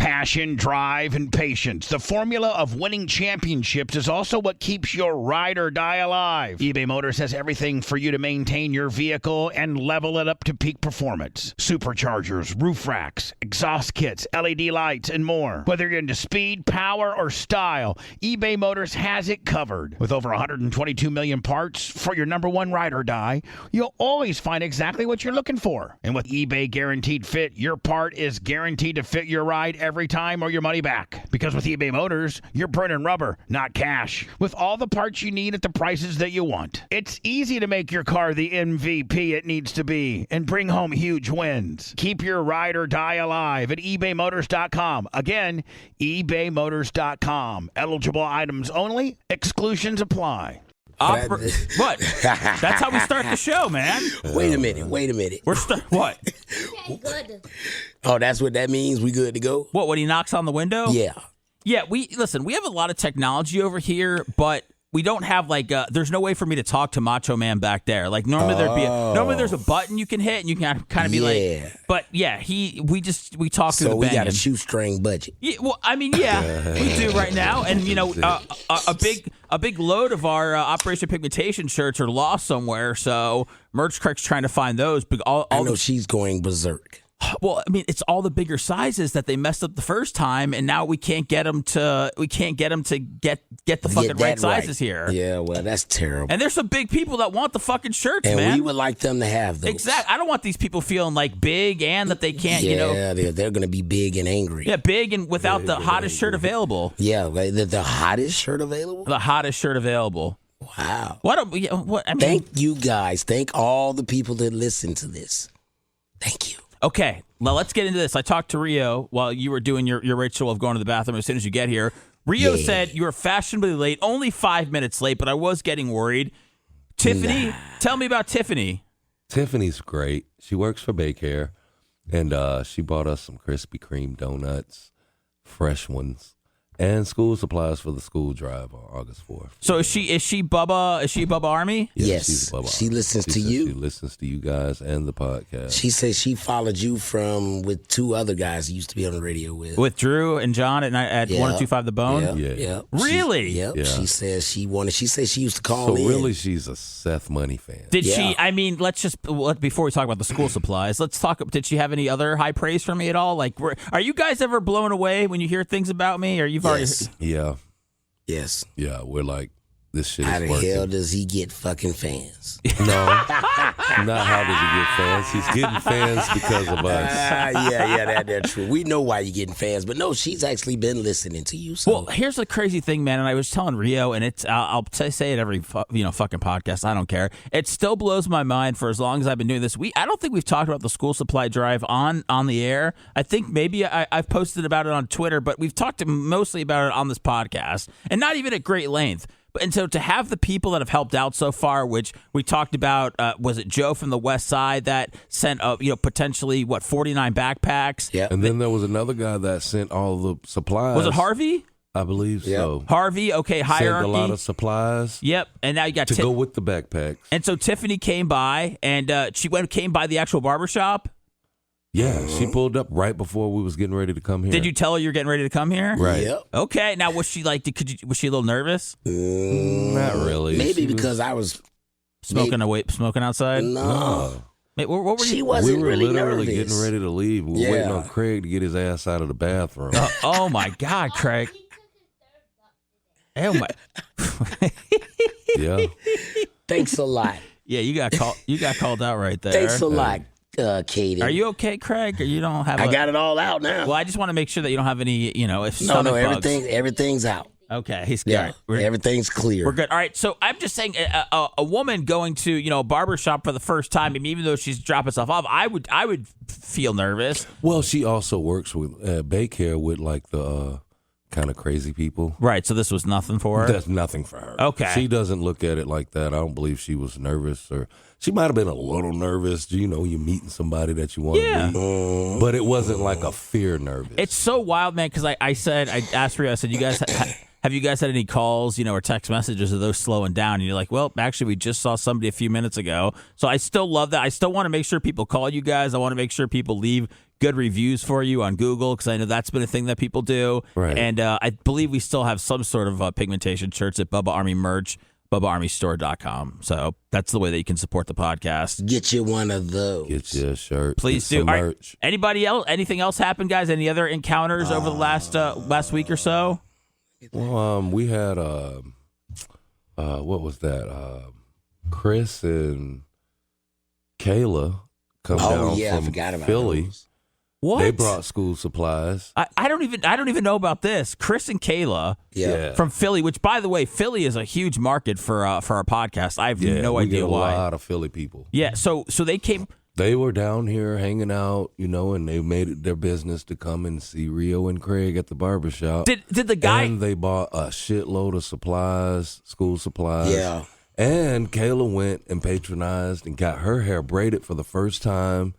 Passion, drive, and patience. The formula of winning championships is also what keeps your ride or die alive. eBay Motors has everything for you to maintain your vehicle and level it up to peak performance. Superchargers, roof racks, exhaust kits, LED lights, and more. Whether you're into speed, power, or style, eBay Motors has it covered. With over 122 million parts for your number one ride or die, you'll always find exactly what you're looking for. And with eBay Guaranteed Fit, your part is guaranteed to fit your ride every time or your money back. Because with eBay Motors, you're burning rubber, not cash. With all the parts you need at the prices that you want. It's easy to make your car the MVP it needs to be and bring home huge wins. Keep your ride or die alive at ebaymotors.com. Again, ebaymotors.com. Eligible items only. Exclusions apply. What? That's how we start the show, man. Wait a minute. What? Okay, good. Oh, that's what that means? We good to go? What, when he knocks on the window? Yeah. Yeah, we have a lot of technology over here, but we don't have there's no way for me to talk to Macho Man back there. Like normally there's a button you can hit and you can kind of be like, but yeah, we talk through the banging. So we got a shoestring budget. Yeah, well, I mean, yeah, we do right now, and a big load of our Operation Pigmentation shirts are lost somewhere. So Merch Craig's trying to find those. I know she's going berserk. Well, I mean, it's all the bigger sizes that they messed up the first time, and now we can't get them to get the fucking right sizes here. Yeah, well, that's terrible. And there's some big people that want the fucking shirts, and man. And we would like them to have those. Exactly. I don't want these people feeling like big and that they can't. Yeah, they're going to be big and angry. Yeah, big and without the hottest shirt available. Yeah, the hottest shirt available. The hottest shirt available. Wow. Thank you guys. Thank all the people that listen to this. Thank you. Okay, well, let's get into this. I talked to Rio while you were doing your ritual of going to the bathroom as soon as you get here. Rio said you were fashionably late, only 5 minutes late, but I was getting worried. Tiffany, tell me about Tiffany. Tiffany's great. She works for Baycare, and she bought us some Krispy Kreme donuts, fresh ones, and school supplies for the school drive on August 4th. So is she Bubba? Is she Bubba Army? Yes, she's Bubba she Army. listens to you. She listens to you guys and the podcast. She says she followed you with two other guys he used to be on the radio with Drew and John at 102.5 The Bone. Yeah. Really? Yeah. She says she used to call so in. So really, she's a Seth Money fan. Did she? I mean, before we talk about the school supplies, let's talk. Did she have any other high praise for me at all? Like, are you guys ever blown away when you hear things about me, or you've already? Yeah. Yes. Yeah, we're like, this shit is working. How the hell does he get fucking fans? No, not how does he get fans. He's getting fans because of us. That's true. We know why you're getting fans, but no, she's actually been listening to you. So. Well, here's the crazy thing, man, and I was telling Rio, and it's I'll say it every fucking podcast. I don't care. It still blows my mind for as long as I've been doing this. I don't think we've talked about the school supply drive on the air. I think maybe I've posted about it on Twitter, but we've talked mostly about it on this podcast, and not even at great length. And so to have the people that have helped out so far, which we talked about, was it Joe from the West Side that sent, potentially, 49 backpacks? Yeah. And then there was another guy that sent all the supplies. Was it Harvey? I believe so. Harvey, okay, hierarchy. Sent a lot of supplies. Yep, and now you got to go with the backpacks. And so Tiffany came by, and came by the actual barbershop. Yeah, she pulled up right before we was getting ready to come here. Did you tell her you're getting ready to come here? Right. Yep. Okay. Now, was she was she a little nervous? Not really. Maybe because I was smoking outside. No. Wait, what were you? She wasn't We were really literally nervous. getting ready to leave. We were waiting on Craig to get his ass out of the bathroom. Oh my God, Craig. Oh my. Yeah. Thanks a lot. Yeah, you got called out right there. Thanks a lot. Katie. Are you okay, Craig? Or you don't have? I got it all out now. Well, I just want to make sure that you don't have any, if No, bugs. everything's out. Okay, he's good. Yeah, everything's clear. We're good. All right, so I'm just saying, a woman going to a barbershop for the first time, I mean, even though she's dropping stuff off, I would feel nervous. Well, she also works with Baycare with like the kind of crazy people. Right. So this was nothing for her. That's nothing for her. Okay. She doesn't look at it like that. I don't believe she was nervous, or she might have been a little nervous. You're meeting somebody that you want to meet, but it wasn't like a fear nervous. It's so wild, man. Because I asked Rio, I said, you guys. Have you guys had any calls, or text messages of those slowing down? And you're like, well, actually, we just saw somebody a few minutes ago. So I still love that. I still want to make sure people call you guys. I want to make sure people leave good reviews for you on Google, because I know that's been a thing that people do. Right. And I believe we still have some sort of pigmentation shirts at Bubba Army merch, BubbaArmyStore.com. So that's the way that you can support the podcast. Get you one of those. Get you a shirt. Please get do. some All right. merch. Anybody else? Anything else happen, guys? Any other encounters over the last week or so? Well, we had what was that? Chris and Kayla come down I from forgot about Philly. those. What? They brought school supplies. I don't even know about this. Chris and Kayla Yeah. from Philly, which, by the way, Philly is a huge market for our podcast. I have no we idea get why. a lot of Philly people. Yeah, so they came. They were down here hanging out, and they made it their business to come and see Rio and Craig at the barbershop. Did the guy? And they bought a shitload of supplies, school supplies. Yeah. And Kayla went and patronized and got her hair braided for the first time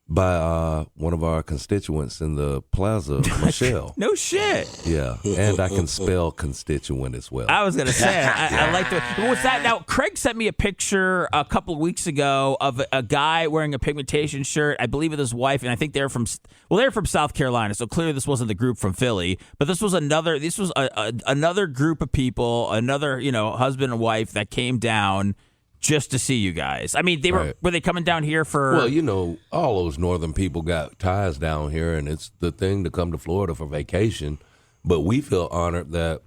by one of our constituents in the plaza, Michelle. No shit. Yeah, and I can spell constituent as well. I was gonna say I like the. What's that? Now Craig sent me a picture a couple of weeks ago of a guy wearing a pigmentation shirt, I believe with his wife, and I think they're from South Carolina. So clearly this wasn't the group from Philly, but this was another group of people, another husband and wife that came down just to see you guys. I mean, were they coming down here for? Well, all those northern people got ties down here, and it's the thing to come to Florida for vacation. But we feel honored that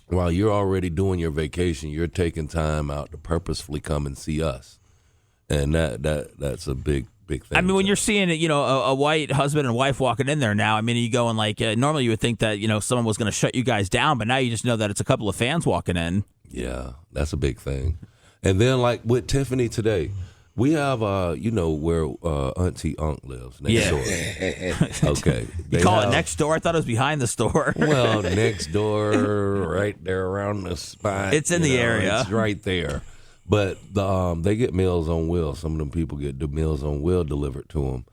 while you're already doing your vacation, you're taking time out to purposefully come and see us, and that's a big thing. I mean, when you're seeing a white husband and wife walking in there now, I mean, you going like normally you would think that someone was going to shut you guys down, but now you just know that it's a couple of fans walking in. Yeah, that's a big thing. And then, like with Tiffany today, we have, where Auntie Unc lives next door. Okay. You call it next door? I thought it was behind the store. Well, next door, right there around the spine. It's in the area. It's right there. But they get Meals on Wheels. Some of them people get the Meals on Wheel delivered to them.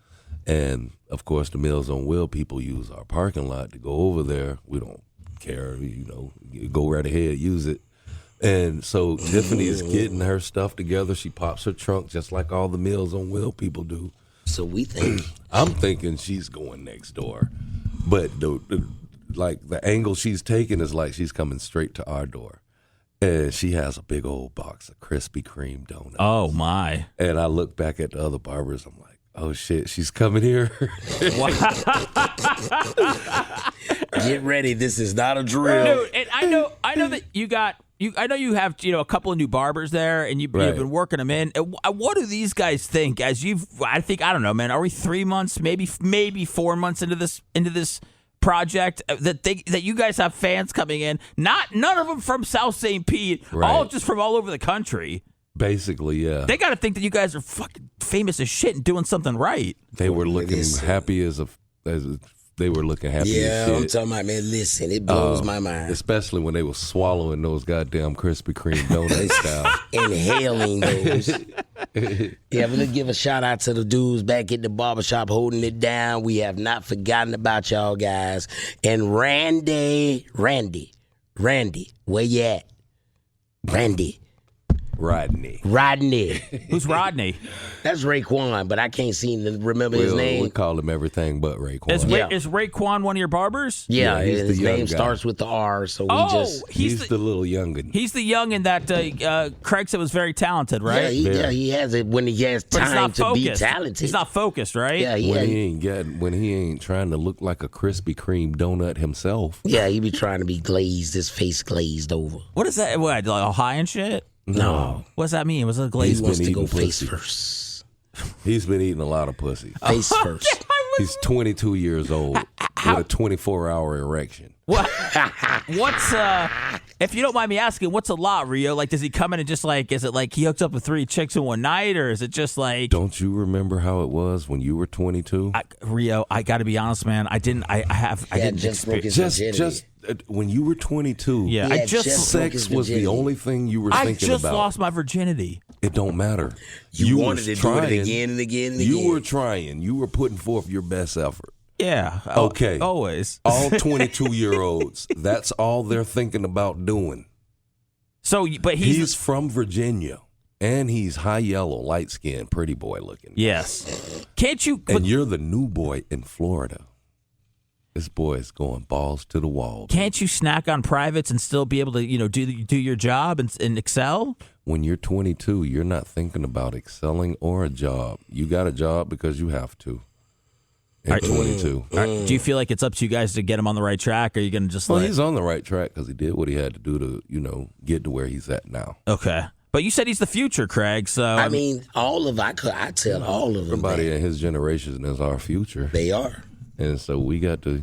And, of course, the Meals on Wheel people use our parking lot to go over there. We don't care. You go right ahead, use it. And so Tiffany's getting her stuff together. She pops her trunk just like all the Meals on Wheel people do. So we think. I'm thinking she's going next door. But the angle she's taking is like she's coming straight to our door. And she has a big old box of Krispy Kreme donuts. Oh, my. And I look back at the other barbers. I'm like, oh, shit, she's coming here. Get ready. This is not a drill. Dude, and I know that I know you have a couple of new barbers there, and you've been working them in. What do these guys think? I don't know, man. Are we 3 months, maybe 4 months into this project that you guys have fans coming in? None of them from South St. Pete, all just from all over the country. Basically, yeah. They got to think that you guys are fucking famous as shit and doing something right. They were looking happy as they were looking happy as shit. Yeah, I'm talking about, man, listen, it blows my mind. Especially when they were swallowing those goddamn Krispy Kreme donut style. Inhaling those. Yeah, we're going to give a shout out to the dudes back at the barbershop holding it down. We have not forgotten about y'all guys. And Randy, where you at? Rodney. Who's Rodney? That's Raekwon, but I can't seem to remember his name. We call him everything but Raekwon. Is Raekwon one of your barbers? Yeah, he's his the young name guy. starts with the R, so he's the little youngin'. He's the youngin' that Craig said was very talented, right? Yeah, he has it when he has But he's time not to be focused. talented. He's not focused, right? Yeah, When he ain't trying to look like a Krispy Kreme donut himself. Yeah, he be trying to be glazed, his face glazed over. What is that? What, like all high and shit? No. What does that mean? What's a He glaze? wants to go eating face pussy. first. He's been eating a lot of pussy. Face first. He's 22 years old with a 24-hour erection. What? What's if you don't mind me asking, what's a lot, Rio? Like, does he come in and just like, is it like he hooks up with 3 chicks in one night, or is it just like? Don't you remember how it was when you were 22? Rio, I got to be honest, man. I didn't Just broke his virginity. Just when you were 22. Yeah, He I had just broke Sex his was the virginity. only thing you were I thinking just about. lost my virginity. It don't matter. You wanted was to do it again and again and You again. were trying. You were putting forth your best effort. Yeah. Okay. Always. All 22-year-olds, that's all they're thinking about doing. So, but He's from Virginia. And he's high yellow, light skinned, pretty boy looking. Yes. Can't you? And you're the new boy in Florida. This boy is going balls to the wall. Can't you snack on privates and still be able to, do your job and excel? When you're 22, you're not thinking about excelling or a job. You got a job because you have to. At 22. Do you feel like it's up to you guys to get him on the right track? Or are you going to just Well, he's on the right track because he did what he had to do to, get to where he's at now. Okay. But you said he's the future, Craig, so... I mean, I tell all of them. Everybody in his generation is our future. They are. And so we got to,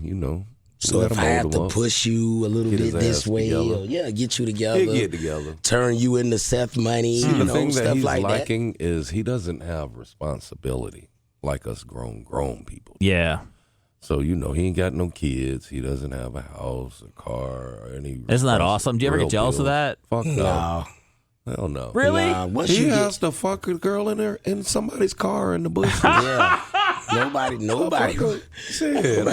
So if I have to push you a little bit this way, get you together. He'll get together. Turn you into Seth money, See, the thing that stuff he's like liking is he doesn't have responsibility like us grown people. Yeah. So, he ain't got no kids. He doesn't have a house, a car, or any... Isn't that awesome? Do you ever get jealous of that? Fuck no. No. Hell no. Really? He has to fuck a girl in somebody's car in the bushes. Yeah. Nobody. Shit, I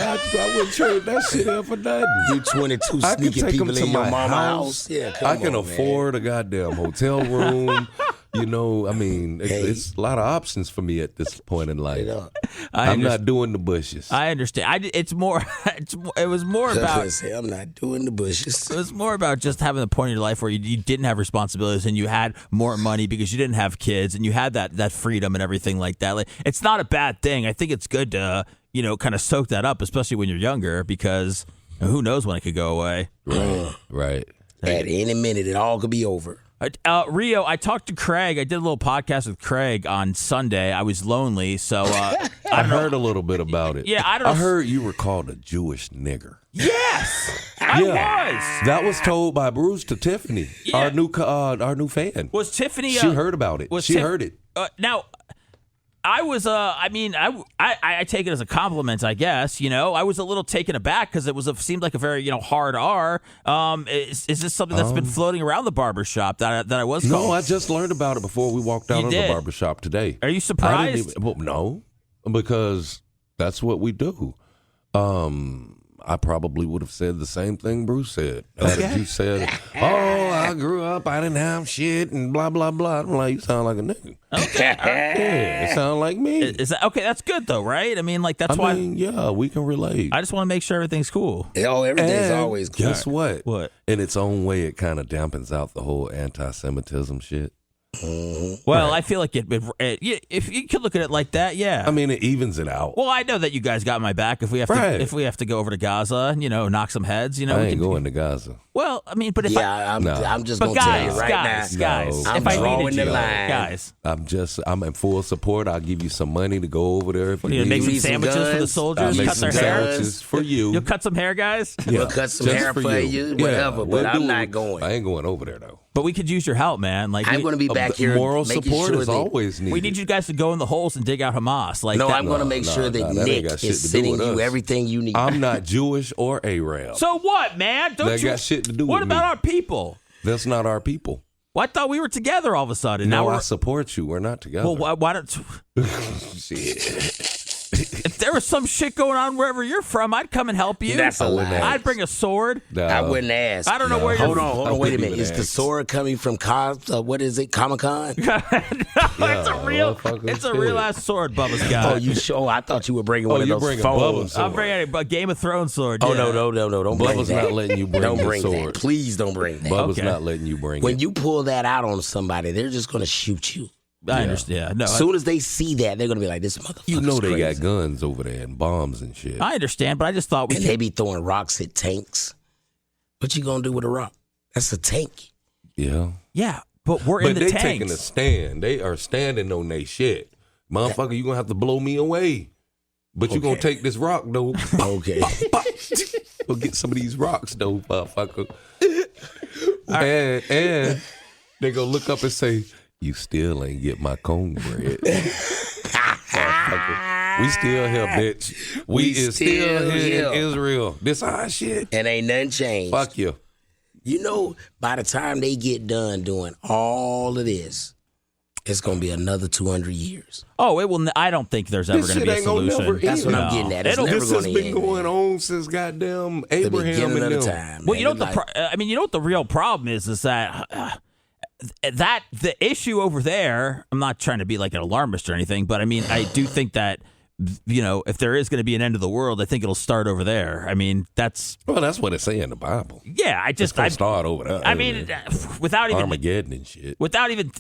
wouldn't trade that shit in for nothing. You 22 I can sneaking take people him to in your my mama's house. house. Yeah, I can on, afford a goddamn hotel room. It's a lot of options for me at this point in life. I'm not doing the bushes. I understand. It's more. It was more about. I'm not doing the bushes. It was more about just having the point in your life where you didn't have responsibilities and you had more money because you didn't have kids and you had that freedom and everything like that. Like, it's not a bad thing. I think it's good to kind of soak that up, especially when you're younger, because who knows when it could go away. Right. At any minute, it all could be over. Rio, I talked to Craig. I did a little podcast with Craig on Sunday. I was lonely, so I heard a little bit about it. Yeah, I don't know. I heard you were called a Jewish nigger. Yes, I was. That was told by Bruce to Tiffany, our new fan. Was Tiffany? She heard about it. She heard it. Now, I was. I take it as a compliment, I guess. I was a little taken aback because it seemed like a very hard R. Is this something that's been floating around the barbershop that I was? No, called? I just learned about it before we walked out of the barbershop today. Are you surprised? No, because that's what we do. I probably would have said the same thing Bruce said. You said, I grew up, I didn't have shit, and blah, blah, blah. I'm like, you sound like a nigga. Okay. Yeah, it sound like me. Is that okay? That's good though, right? I mean, like yeah, we can relate. I just want to make sure everything's cool. Everything's always cool. Guess what? What? In its own way, it kind of dampens out the whole anti-Semitism shit. Well, I feel like if you could look at it like that, yeah. I mean, it evens it out. Well, I know that you guys got my back if we have to go over to Gaza, knock some heads. I ain't going to Gaza. Well, I mean, but if I'm just gonna tell you right now, guys, I'm if I drawing needed the you, line. guys, I'm in full support. I'll give you some money to go over there. If you make some need some sandwiches for the guns? soldiers, I'll make cut some their hair. sandwiches for you. You'll cut some hair, guys. Yeah, We'll cut some just hair for you, whatever. But I'm not going. I ain't going over there though. But we could use your help, man. Like I'm going to be back here. Moral making support sure is always needed. we need you guys to go in the holes and dig out Hamas. Like, I'm going to make sure that Nick is sending you everything you need. I'm not Jewish or Arab. So what, man? That got shit to do with What about me. our people? That's not our people. Well, I thought we were together all of a sudden. No, now I support you. We're not together. Well, why don't? Shit. If there was some shit going on wherever you're from, I'd come and help you. That's a lie. I'd bring a sword. No. I wouldn't ask. I don't know where you're. Hold on. Wait a minute. Is the ask. sword coming from what is it? Comic-Con? It's a real ass sword, Bubba's got. Oh, you sure? I thought you were bringing one of you're those bringing phones. Bubba's sword. I'm bringing a Game of Thrones sword. Oh, yeah. no. Don't bring Bubba's that. not letting you bring Don't the bring sword. that. Please don't bring that. Bubba's Okay. not letting you bring When it. you pull that out on somebody, they're just going to shoot you. I understand. No, As soon as they see that, they're going to be like, this motherfucker's You know they crazy. got guns over there and bombs and shit. I understand, but I just thought we And could. they be throwing rocks at tanks. What you going to do with a rock? That's a tank. Yeah. Yeah, but we're But in the they tanks. taking a stand. They are standing on their shit. Motherfucker, you going to have to blow me away. But you going to take this rock, though. Okay. Go get some of these rocks, though, motherfucker. And they go look up and say, you still ain't get my cornbread. Motherfucker. We still here, bitch. We is still here in Israel. This our shit. And ain't nothing changed. Fuck you. You know, by the time they get done doing all of this, it's going to be another 200 years. Oh, it will. I don't think there's ever This going to be a shit ain't gonna solution. never end. That's what I'm getting at. It's never This has going to been end. going on since goddamn The Abraham beginning and of the them. time. Well, you know man. what you know what the real problem is that the issue over there, I'm not trying to be like an alarmist or anything, but I mean, I do think that, if there is going to be an end of the world, I think it'll start over there. I mean, that's what it's saying in the Bible. Yeah, It's gonna start over there. I mean, without even Armageddon and shit. without even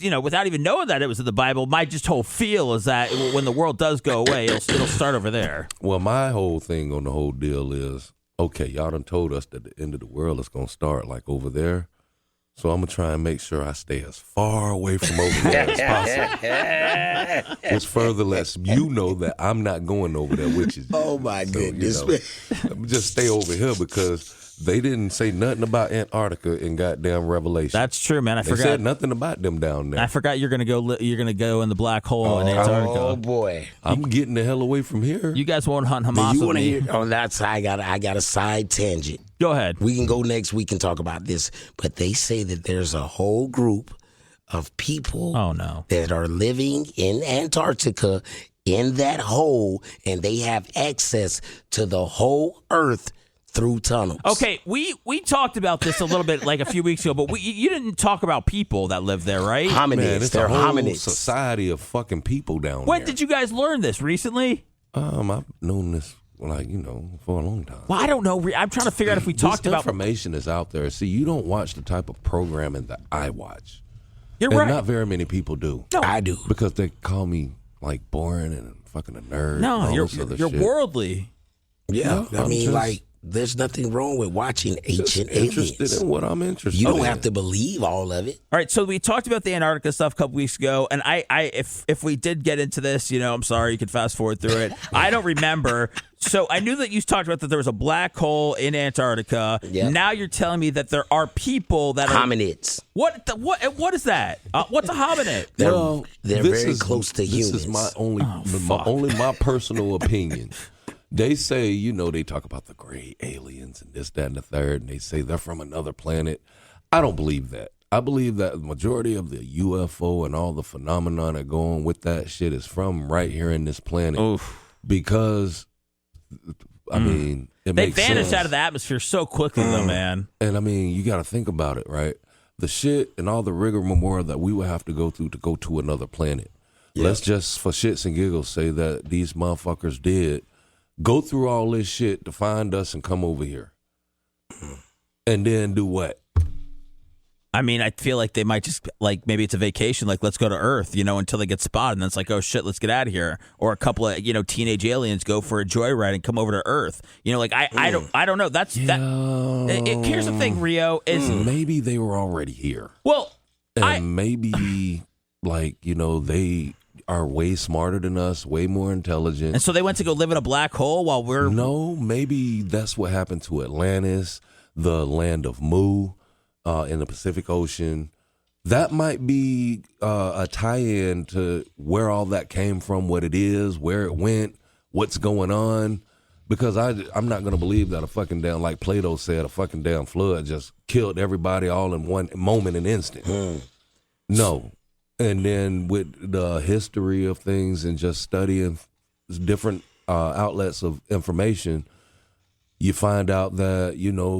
knowing that it was in the Bible, my just whole feel is that when the world does go away, it'll start over there. Well, my whole thing on the whole deal is, okay, y'all done told us that the end of the world is gonna start like over there. So I'm going to try and make sure I stay as far away from over there as possible. Which further lets you know that I'm not going over there with you. Oh, my goodness. Just stay over here because they didn't say nothing about Antarctica in goddamn Revelation. That's true, man. I They forgot. said nothing about them down there. I forgot you're gonna go. You're gonna go in the black hole in Antarctica. Oh, boy. I'm getting the hell away from here. You guys won't hunt Do Hamas you with want to me. hear? On that side, I got a side tangent. Go ahead. We can go next week and talk about this. But they say that there's a whole group of people Oh no. that are living in Antarctica in that hole, and they have access to the whole Earth through tunnels. Okay, we talked about this a little bit like a few weeks ago, but you didn't talk about people that live there, right? Hominids. Man, it's They're a whole hominids. society of fucking people down When there. did you guys learn this? Recently? I've known this, for a long time. Well, I don't know. I'm trying to figure out if we talked This about. information is out there. See, you don't watch the type of programming that I watch. You're And right. not very many people do. No. I do. Because they call me like boring and fucking a nerd. and No, all you're this other you're shit. worldly. Yeah, No, I I'm mean, just- like, there's nothing wrong with watching Just ancient interested aliens. in what I'm interested You don't in. have to believe all of it. All right, so we talked about the Antarctica stuff a couple weeks ago, and if we did get into this, I'm sorry, you could fast forward through it. I don't remember. So I knew that you talked about that there was a black hole in Antarctica. Yep. Now you're telling me that there are people that are Hominids. what is that? What's a hominid? They're this very is- close to this humans. is my only, fuck. my personal opinion. They say, they talk about the gray aliens and this, that, and the third, and they say they're from another planet. I don't believe that. I believe that the majority of the UFO and all the phenomenon that go on with that shit is from right here in this planet. Oof. Because, I mean, it They makes vanish sense. out of the atmosphere so quickly, though, man. And I mean, you got to think about it, right? The shit and all the rigmarole that we would have to go through to go to another planet. Let's just, for shits and giggles, say that these motherfuckers did go through all this shit to find us and come over here. And then do what? I mean, I feel like they might just, like, maybe it's a vacation, like, let's go to Earth, until they get spotted. And then it's like, oh, shit, let's get out of here. Or a couple of, teenage aliens go for a joyride and come over to Earth. I don't know. That's that. Here's the thing, Rio, is, Maybe they were already here. well, And maybe, they are way smarter than us, way more intelligent. and so they went to go live in a black hole while we're. No, maybe that's what happened to Atlantis, the land of Mu, in the Pacific Ocean. That might be a tie-in to where all that came from, what it is, where it went, what's going on. Because I'm not going to believe that a fucking damn, like Plato said, a fucking damn flood just killed everybody all in one moment and instant. No. And then with the history of things and just studying different outlets of information, you find out that,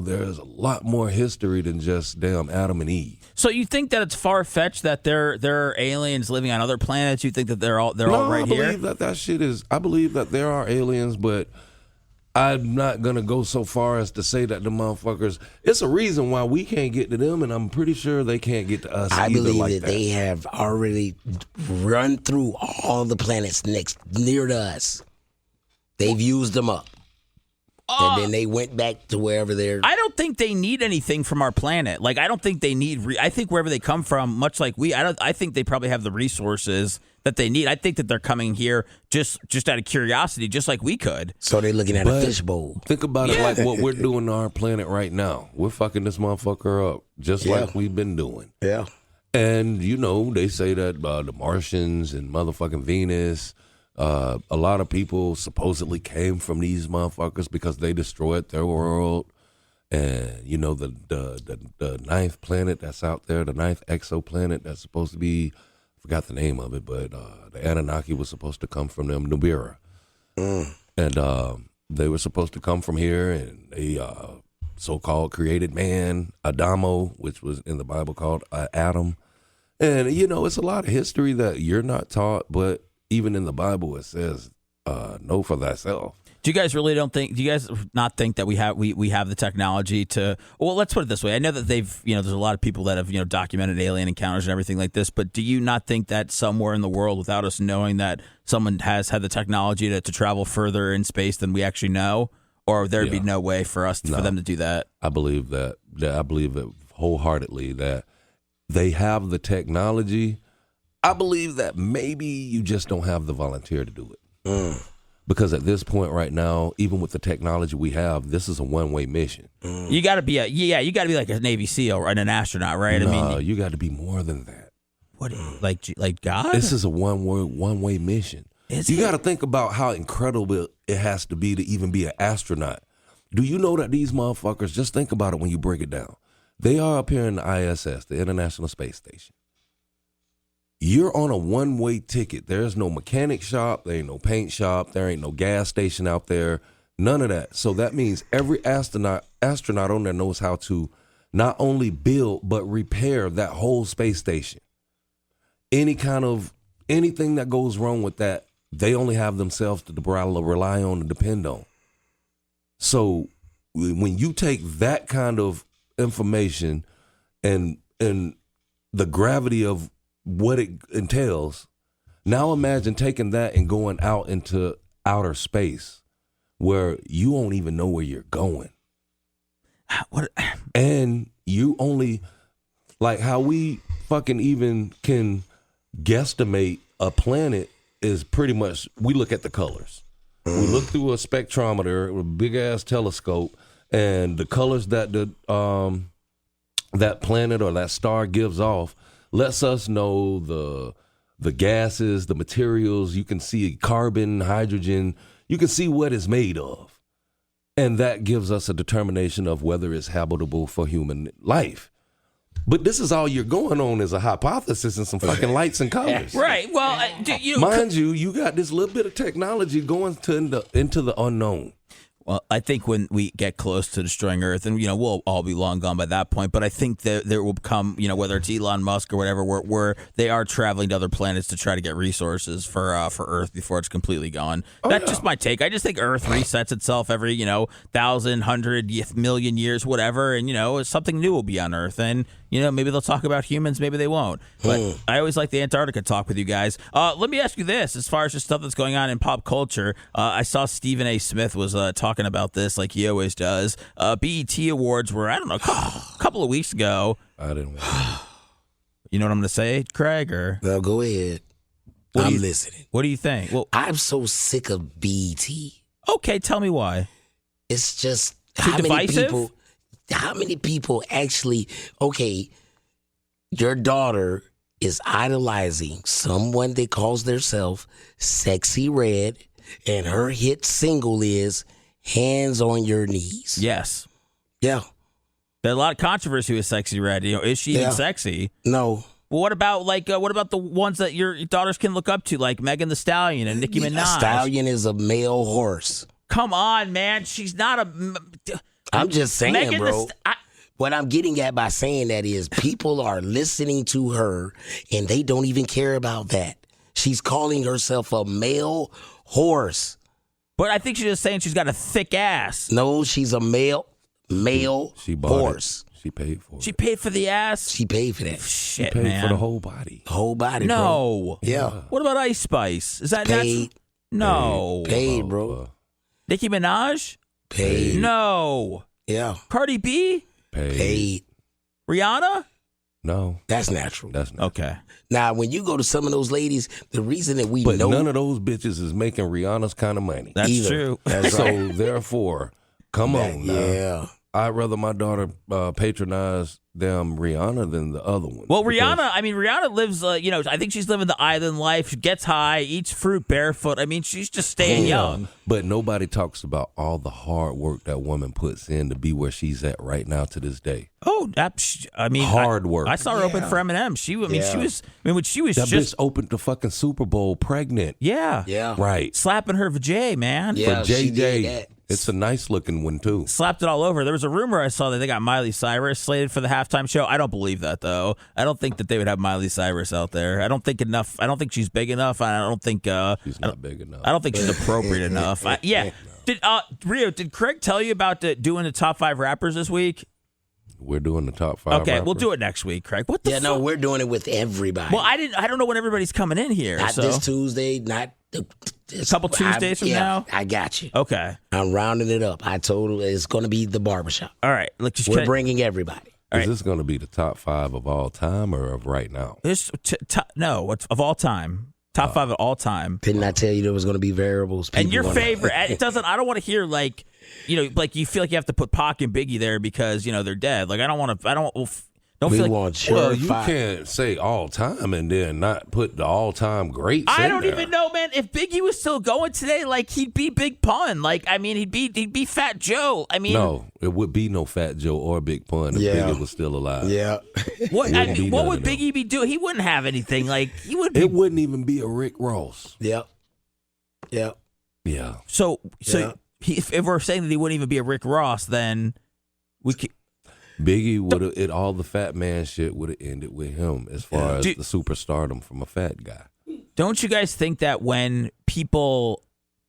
there's a lot more history than just damn Adam and Eve. So you think that it's far-fetched that there are aliens living on other planets? You think that they're all right I here? believe that shit is, I believe that there are aliens, but I'm not going to go so far as to say that the motherfuckers, it's a reason why we can't get to them, and I'm pretty sure they can't get to us I either believe like that they have already run through all the planets near to us. They've used them up. And then they went back to wherever they're. I don't think they need anything from our planet. Like, I don't think they need. I think wherever they come from, much like we, I think they probably have the resources that they need. I think that they're coming here just out of curiosity, just like we could. So they're looking at a fishbowl. Think about it like what we're doing to our planet right now. We're fucking this motherfucker up, just like we've been doing. Yeah. And, they say that the Martians and motherfucking Venus, a lot of people supposedly came from these motherfuckers because they destroyed their world. And, the ninth planet that's out there, the ninth exoplanet that's supposed to be, I forgot the name of it, but the Anunnaki was supposed to come from them, Nibiru. And they were supposed to come from here, and they so-called created man, Adamo, which was in the Bible called Adam. And, it's a lot of history that you're not taught, but even in the Bible it says, know for thyself. Do you guys not think that we have the technology to, well, let's put it this way. I know that there's a lot of people that have, documented alien encounters and everything like this, but do you not think that somewhere in the world, without us knowing, that someone has had the technology to travel further in space than we actually know? Or there'd be no way for them to do that? I believe that. I believe it wholeheartedly that they have the technology. I believe that maybe you just don't have the volunteer to do it. Because at this point right now, even with the technology we have, this is a one-way mission. You got to be like a Navy SEAL and an astronaut, right? You got to be more than that. What, like God? This is a one-way mission. You got to think about how incredible it has to even be an astronaut. Do you know that these motherfuckers, just think about it when you break it down. They are up here in the ISS, the International Space Station. You're on a one-way ticket. There's no mechanic shop. There ain't no paint shop. There ain't no gas station out there. None of that. So that means every astronaut on there knows how to not only build, but repair that whole space station. Anything that goes wrong with that, they only have themselves to rely on and depend on. So when you take that kind of information and the gravity of what it entails, now imagine taking that and going out into outer space where you won't even know where you're going. And you only, like how we fucking even can guesstimate a planet is pretty much, we look at the colors. We look through a spectrometer, a big ass telescope, and the colors that that planet or that star gives off lets us know the gases, the materials. You can see carbon, hydrogen. You can see what it's made of. And that gives us a determination of whether it's habitable for human life. But this is all you're going on is a hypothesis and some fucking lights and colors. Right. Well, mind you, you got this little bit of technology going into the unknown. Well, I think when we get close to destroying Earth, and we'll all be long gone by that point, but I think that there will come, whether it's Elon Musk or whatever, where they are traveling to other planets to try to get resources for Earth before it's completely gone. That's just my take. I just think Earth resets itself every 1,000, 100, million years, whatever, and something new will be on Earth, and maybe they'll talk about humans, maybe they won't. But I always like the Antarctica talk with you guys. Let me ask you this: as far as just stuff that's going on in pop culture, I saw Stephen A. Smith was talking about this like he always does. BET Awards were, I don't know, a couple of weeks ago. I didn't want You know what I'm going to say, Craig? Or well, go ahead. I'm listening. What do you think? Well, I'm so sick of BET. Okay, tell me why. It's just Too divisive? How many people actually, okay, your daughter is idolizing someone that calls themselves Sexy Red, and her hit single is Hands on Your Knees. Yes. Yeah. There's a lot of controversy with Sexy Red. Is she even sexy? No. Well, what about the ones that your daughters can look up to, like Megan Thee Stallion and Nicki Minaj? Stallion is a male horse. Come on, man. She's not a... I'm just saying, Megan bro. What I'm getting at by saying that is people are listening to her and they don't even care about that. She's calling herself a male horse. But I think she's just saying she's got a thick ass. No, she's a male she bought horse. It. She paid for it. She paid for the ass? She paid for that. Shit, she paid man. for the whole body. Whole body, no. bro. Yeah. What about Ice Spice? Is that paid? No. Paid, bro. Nicki Minaj? Paid. No. Yeah. Cardi B? Paid. Rihanna? No. That's natural. Okay. Now, when you go to some of those ladies, the reason that we but know... none of those bitches is making Rihanna's kind of money. That's true. That's so, right. therefore, come on now. Yeah. I'd rather my daughter patronize damn Rihanna than the other one. Well, Rihanna lives, I think she's living the island life. She gets high, eats fruit barefoot. I mean, she's just staying young. But nobody talks about all the hard work that woman puts in to be where she's at right now to this day. Oh, hard work. I saw her open for Eminem. She was when she was that just bitch opened the fucking Super Bowl pregnant. Yeah. Yeah. Right. Slapping her vajay, man. Yeah, for she did JJ. that. It's a nice looking one too. Slapped it all over. There was a rumor I saw that they got Miley Cyrus slated for the halftime show. I don't believe that though. I don't think that they would have Miley Cyrus out there. I don't think enough. I don't think she's big enough. I don't think she's not big enough. I don't think she's appropriate enough. Did Rio? Did Craig tell you about doing the top 5 rappers this week? We're doing the top 5. Okay, rappers. we'll do it next week, Craig. What the fuck? No, we're doing it with everybody. Well, I don't know when everybody's coming in here. Not so. this Tuesday, not A couple Tuesdays from now? I got you. Okay. I'm rounding it up. I told her it's going to be the barbershop. All right. We're bringing everybody. Is this going to be the top 5 of all time or of right now? No, it's of all time. Top 5 of all time. Didn't I tell you there was going to be variables? And your favorite? It doesn't. I don't want to hear like you feel like you have to put Pac and Biggie there because they're dead. Like I don't want to. I don't. Don't we feel want like, well, you can't say all time and then not put the all time greats. I don't even know, man. If Biggie was still going today, like he'd be Big Pun. Like I mean, he'd be Fat Joe. I mean, no, it would be no Fat Joe or Big Pun if Biggie was still alive. Yeah. What would Biggie be doing? He wouldn't have anything. Like he would. It wouldn't even be a Rick Ross. Yep. Yep. Yeah. So if we're saying that he wouldn't even be a Rick Ross, then we could. Biggie would have all the fat man shit would have ended with him as far as the superstardom from a fat guy. Don't you guys think that when people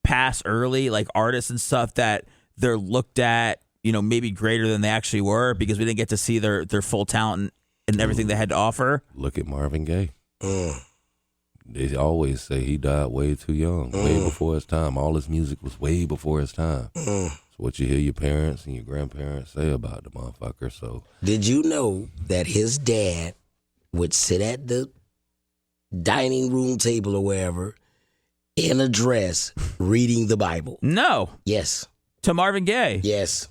pass early, like artists and stuff, that they're looked at, maybe greater than they actually were because we didn't get to see their full talent and everything they had to offer? Look at Marvin Gaye. They always say he died way too young, way before his time. All his music was way before his time. It's what you hear your parents and your grandparents say about the motherfucker. So, did you know that his dad would sit at the dining room table or wherever in a dress reading the Bible? No. Yes. To Marvin Gaye? Yes.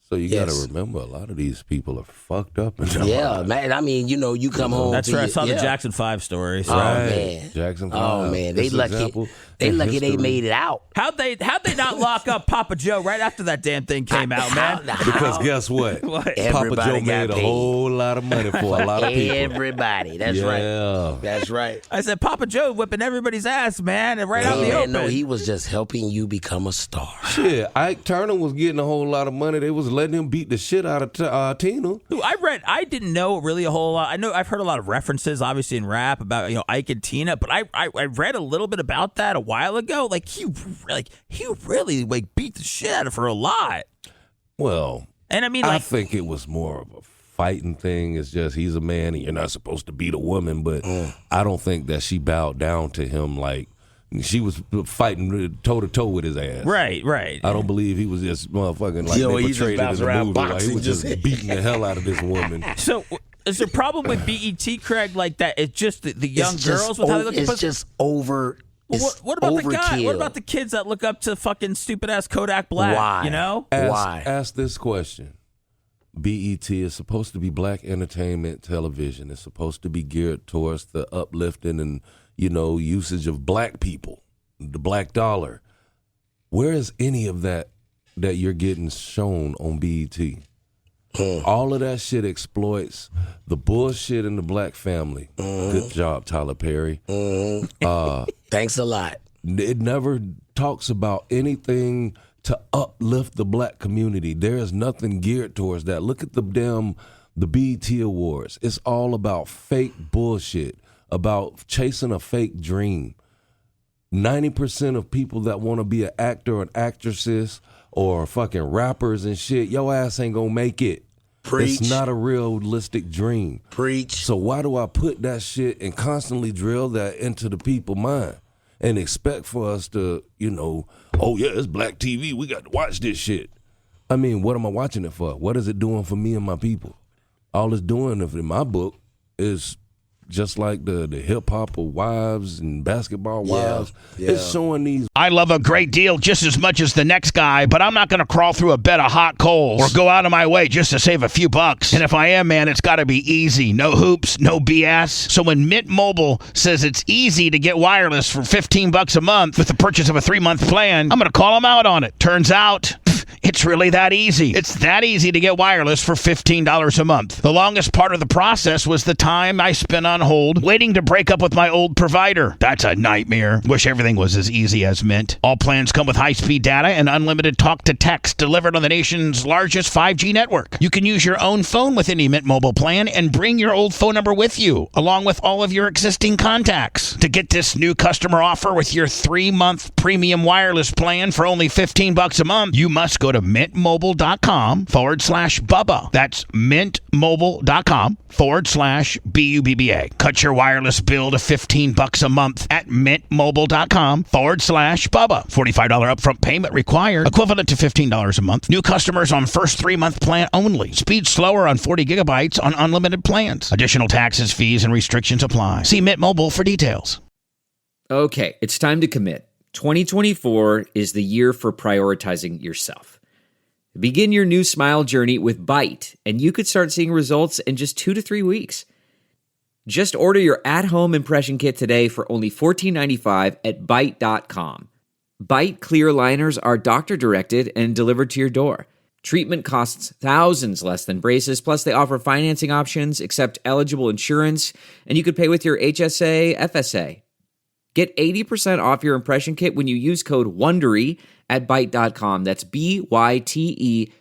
So you got to remember, a lot of these people are fucked up. Man. I mean, you come home. That's right. I saw the Jackson 5 story. So. Oh man, Jackson 5. Oh man, they lucky. They lucky they made it out. How'd they not lock up Papa Joe right after that damn thing came out, man? Because guess what? Papa Joe made a whole lot of money for a lot of people. Everybody. That's right. That's right. I said Papa Joe whipping everybody's ass, man, and right out in the open. No, he was just helping you become a star. Shit, Ike Turner was getting a whole lot of money. They was letting him beat the shit out of Tina. Dude, I didn't know really a whole lot. I know I've heard a lot of references, obviously in rap about Ike and Tina, but I read a little bit about that a while ago. Like he really beat the shit out of her a lot. Well, and I mean, I think it was more of a fighting thing. It's just he's a man and you're not supposed to beat a woman, but I don't think that she bowed down to him like. She was fighting toe to toe with his ass. Right. I don't believe he was just motherfucking like they portrayed it in the movie. Like he was just beating the hell out of this woman. So is the problem with BET, Craig, like that? It's just the young girls with how they look. It's just over. What about overkill. the guy? What about the kids that look up to fucking stupid ass Kodak Black? Why? Why? Ask this question. BET is supposed to be black entertainment television. It's supposed to be geared towards the uplifting and usage of black people, the black dollar. Where is any of that you're getting shown on BET? All of that shit exploits the bullshit in the black family. Good job, Tyler Perry. Thanks a lot. It never talks about anything to uplift the black community. There is nothing geared towards that. Look at the BET Awards. It's all about fake bullshit, about chasing a fake dream. 90% of people that want to be an actor or an actresses or fucking rappers and shit, your ass ain't gonna make it. Preach. It's not a realistic dream. Preach. So why do I put that shit and constantly drill that into the people's mind and expect for us to, oh yeah, it's black TV, we got to watch this shit. I mean, what am I watching it for? What is it doing for me and my people? All it's doing, in my book, is just like the hip hop of wives and basketball wives. It's showing these. I love a great deal just as much as the next guy, but I'm not going to crawl through a bed of hot coals or go out of my way just to save a few bucks. And if I am, man, it's got to be easy. No hoops, no BS. So when Mint Mobile says it's easy to get wireless for $15 a month with the purchase of a 3-month plan, I'm going to call them out on it. Turns out life. It's really that easy. It's that easy to get wireless for $15 a month. The longest part of the process was the time I spent on hold waiting to break up with my old provider. That's a nightmare. Wish everything was as easy as Mint. All plans come with high-speed data and unlimited talk-to-text delivered on the nation's largest 5G network. You can use your own phone with any Mint Mobile plan and bring your old phone number with you, along with all of your existing contacts. To get this new customer offer with your 3-month premium wireless plan for only $15 a month, you must go to mintmobile.com/Bubba. That's mintmobile.com/BUBBA. Cut your wireless bill to $15 a month at mintmobile.com/Bubba. $45 upfront payment required, equivalent to $15 a month. New customers on first 3-month plan only. Speed slower on 40 gigabytes on unlimited plans. Additional taxes, fees, and restrictions apply. See Mint Mobile for details. Okay, it's time to commit. 2024 is the year for prioritizing yourself. Begin your new smile journey with Byte, and you could start seeing results in just 2 to 3 weeks. Just order your at-home impression kit today for only $14.95 at Byte.com. Byte clear liners are doctor-directed and delivered to your door. Treatment costs thousands less than braces, plus they offer financing options, accept eligible insurance, and you could pay with your HSA, FSA. Get 80% off your impression kit when you use code WONDERY at Byte.com. That's BYTE.com.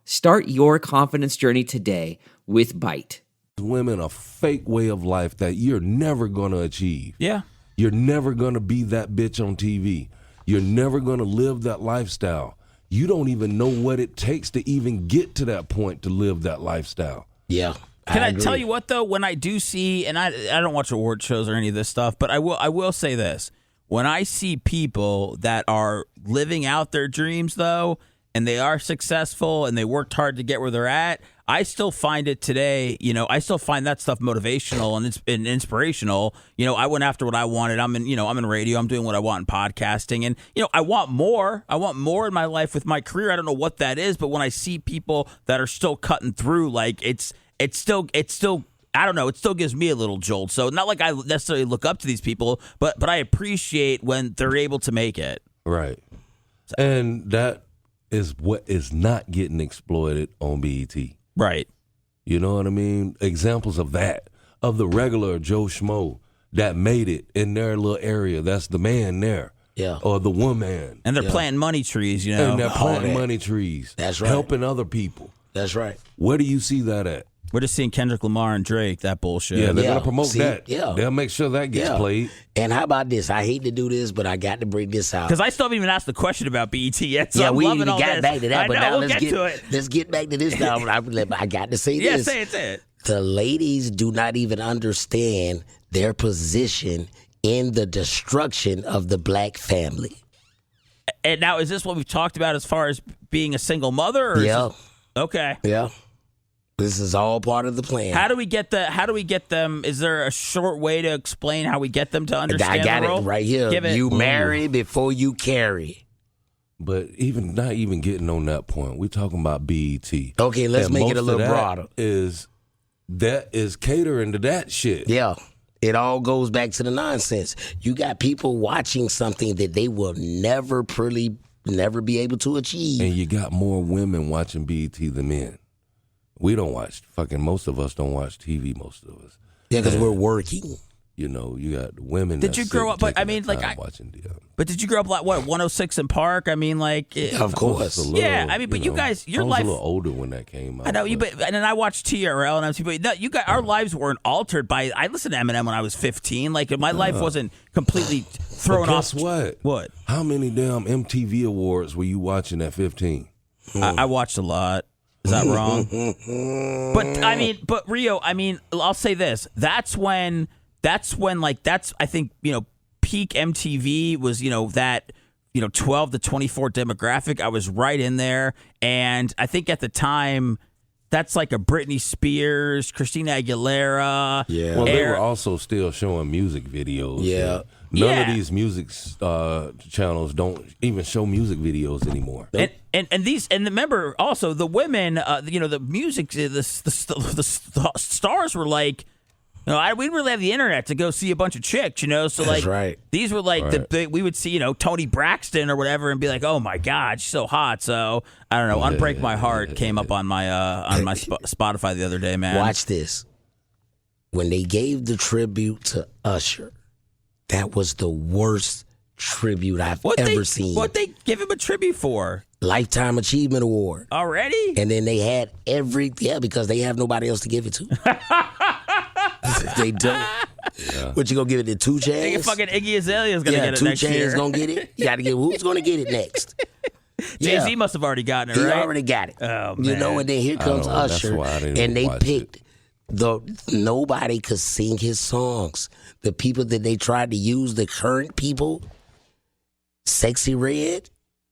Start your confidence journey today with Byte. Women a fake way of life that you're never going to achieve. Yeah. You're never going to be that bitch on TV. You're never going to live that lifestyle. You don't even know what it takes to even get to that point to live that lifestyle. Yeah. Can I tell you what, though? When I do see, and I don't watch award shows or any of this stuff, but I will say this. When I see people that are living out their dreams, though, and they are successful and they worked hard to get where they're at, I still find it today, I still find that stuff motivational and inspirational. I went after what I wanted. I'm in radio. I'm doing what I want in podcasting. And, I want more. I want more in my life with my career. I don't know what that is, but when I see people that are still cutting through, like it's still I don't know, it still gives me a little jolt. So not like I necessarily look up to these people, but I appreciate when they're able to make it. Right. And that is what is not getting exploited on BET. Right. You know what I mean? Examples of that, of the regular Joe Schmo that made it in their little area. That's the man there. Yeah. Or the woman. And they're planting money trees, And they're planting money trees. That's right. Helping other people. That's right. Where do you see that at? We're just seeing Kendrick Lamar and Drake, that bullshit. Yeah, they're going to promote that. Yeah. They'll make sure that gets played. And how about this? I hate to do this, but I got to bring this out. Because I still haven't even asked the question about BET yet. So yeah, I'm we loving even all got this. back to that, but now we'll get to it. Let's get back to this now. I got to say this. Yeah, say it. The ladies do not even understand their position in the destruction of the black family. And now, is this what we've talked about as far as being a single mother? Or okay. Yeah. This is all part of the plan. How do we get them? Is there a short way to explain how we get them to understand I got the role? it right here. You marry before you carry. But not even getting on that point. We're talking about BET. Okay, let's and make it a most little of that broader. That is catering to that shit. Yeah. It all goes back to the nonsense. You got people watching something that they will never be able to achieve. And you got more women watching BET than men. We don't watch, most of us don't watch TV, most of us. Yeah, because we're working. You got women. Did you grow up? But I mean, watching. But did you grow up like what? 106 in Park. I mean, like. Of course. Yeah, I mean, but you guys, your life. I was a little older when that came out. I know you, and then I watched TRL and MTV. But you guys, our lives weren't altered by. I listened to Eminem when I was 15. Like my life wasn't completely thrown off. Guess what? What? How many damn MTV awards were you watching at 15? I watched a lot. Is that wrong? But Rio, I'll say this. That's when I think, peak MTV was, that, 12 to 24 demographic. I was right in there. And I think at the time, that's like a Britney Spears, Christina Aguilera. Yeah. Well, they were also still showing music videos. Yeah. None of these music channels don't even show music videos anymore. And remember also the women, the music, the stars were like No, we didn't really have the internet to go see a bunch of chicks, So like, That's right. These were like the big. We would see, Toni Braxton or whatever, and be like, "Oh my God, she's so hot." So I don't know. "Unbreak My Heart" came up on my Spotify the other day, man. Watch this. When they gave the tribute to Usher, that was the worst tribute I've ever seen. What they give him a tribute for? Lifetime Achievement Award. Already? And then they had because they have nobody else to give it to. They don't. Yeah. What, you gonna give it to 2 Chainz? Fucking Iggy Azalea's gonna get it next year. 2 Chainz gonna get it. You gotta get who's gonna get it next? Jay-Z must have already gotten it, right? He already got it. Oh, man. And then here comes Usher, and they picked nobody could sing his songs. The people that they tried to use, the current people, Sexy Red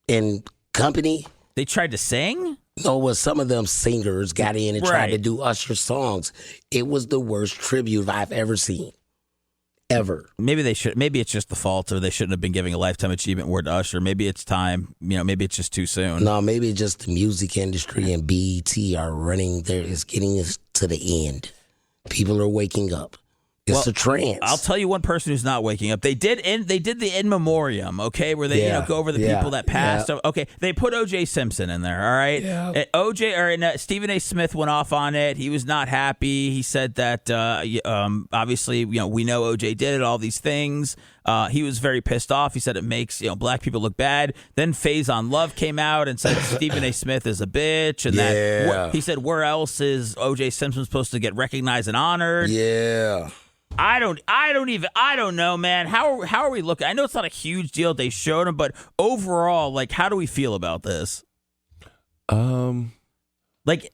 and company. They tried to sing? No, well, some of them singers got in and tried to do Usher songs. It was the worst tribute I've ever seen. Ever. Maybe they should. Maybe it's just the fault, or they shouldn't have been giving a Lifetime Achievement Award to Usher. Maybe it's time. Maybe it's just too soon. No, maybe it's just the music industry and BET are running there. It's getting us to the end. People are waking up. It's a trance. I'll tell you one person who's not waking up. They did the in memoriam, okay, where they go over the people that passed. Yeah. Okay, they put O.J. Simpson in there, all right? Yeah. Stephen A. Smith went off on it. He was not happy. He said that obviously, we know O.J. did it, all these things. He was very pissed off. He said it makes black people look bad. Then Faison Love came out and said Stephen A. Smith is a bitch, and that he said, where else is O.J. Simpson supposed to get recognized and honored? Yeah. I don't know, man. How are we looking? I know it's not a huge deal. They showed him, but overall, like, how do we feel about this? Like,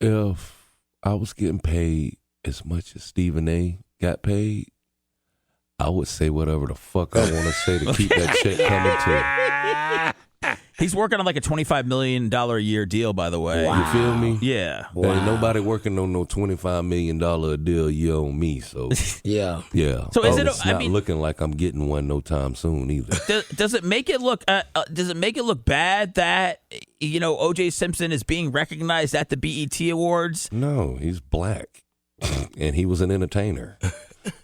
if I was getting paid as much as Stephen A. got paid, I would say whatever the fuck I want to say to keep that check coming to. He's working on like a $25 million a year deal, by the way. Wow. You feel me? Yeah. Wow. Ain't nobody working on no $25 million a deal a year on me, so. Yeah. So is it's not looking like I'm getting one no time soon either. Does it make it look bad that, O.J. Simpson is being recognized at the BET Awards? No, he's black. And he was an entertainer.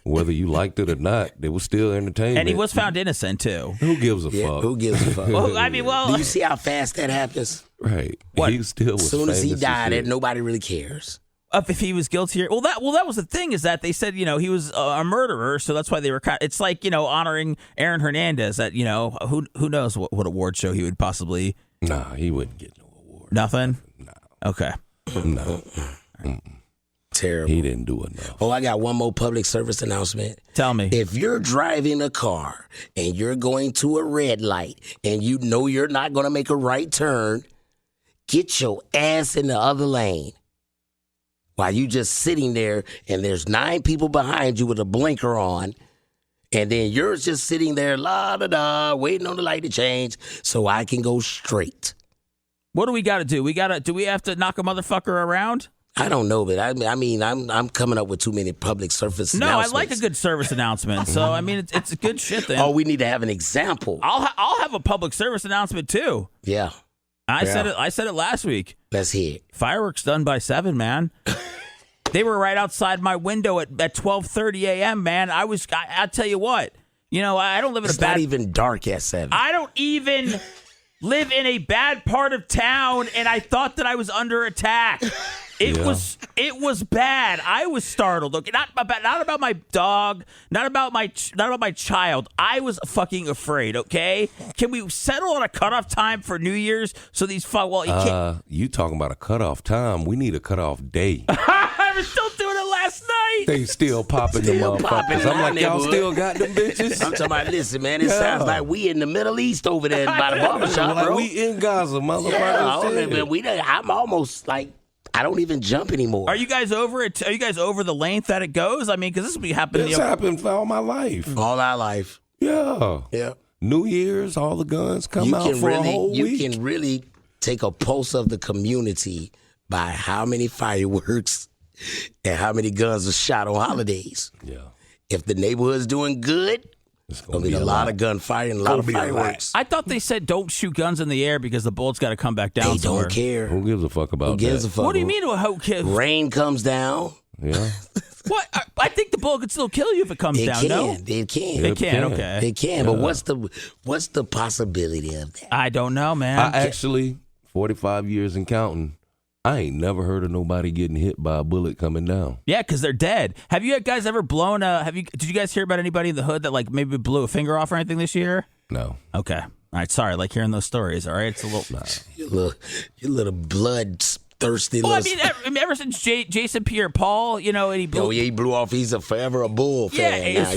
Whether you liked it or not, it was still entertainment. And he was found innocent, too. Who gives a fuck? Who gives a fuck? Do you see how fast that happens? Right. What? He still was as soon as he died, famous nobody really cares. If he was guilty, that was the thing, is that they said he was a murderer, so that's why they were. It's like honoring Aaron Hernandez. That who knows what award show he would possibly. Nah, he wouldn't get no award. Nothing. No. Okay. No. Terrible. He didn't do enough. Oh, I got one more public service announcement. Tell me. If you're driving a car and you're going to a red light and you know you're not going to make a right turn, get your ass in the other lane. While you just sitting there and there's 9 people behind you with a blinker on, and then you're just sitting there, la-da-da, waiting on the light to change so I can go straight. What do we got to do? Do we have to knock a motherfucker around? I don't know, but I'm coming up with too many public service announcements. No, I like a good service announcement. So, it's good shit then. Oh, we need to have an example. I'll have a public service announcement too. Yeah. I said it last week. Let's hear it. Fireworks done by 7, man. They were right outside my window at 12:30 a.m., man. I'll tell you what. I don't live in It's not even dark at 7. I don't even live in a bad part of town, and I thought that I was under attack. It was bad. I was startled. Okay, not about my dog, not about my child. I was fucking afraid. Okay, can we settle on a cutoff time for New Year's so these you talking about a cutoff time? We need a cutoff day. I was still doing it last night. They still popping the motherfuckers. I'm like, y'all still got them bitches. I'm talking about, listen, man. It sounds like we in the Middle East over there by the barbershop, bro. We in Gaza, motherfuckers. I'm almost like. I don't even jump anymore. Are you guys over it? Are you guys over the length that it goes? Because this will be happening. This happened for all my life. All our life. Yeah. Yeah. New Year's, all the guns come out for a whole week. You can really take a pulse of the community by how many fireworks and how many guns are shot on holidays. Yeah. If the neighborhood's doing good, it's going to be a lot of gunfire and a lot of fireworks. I thought they said don't shoot guns in the air because the bullets got to come back down. They somewhere. Don't care. Who gives a fuck about Who gives that? a fuck? What do you mean? Who cares? Rain comes down. Yeah. What? I think the bullet could still kill you if it comes down. No, It can. it can. Okay, It can. But what's the possibility of that? I don't know, man. I actually, 45 years and counting, I ain't never heard of nobody getting hit by a bullet coming down. Yeah, because they're dead. Have you guys ever blown a? Did you guys hear about anybody in the hood that like maybe blew a finger off or anything this year? No. Okay. All right. Sorry. Like hearing those stories. All right. It's a little. You little bloodthirsty. Well, little... I mean, ever since Jason Pierre-Paul, and he blew. Oh yeah, he blew off. He's forever a Bull fan. Yeah, now.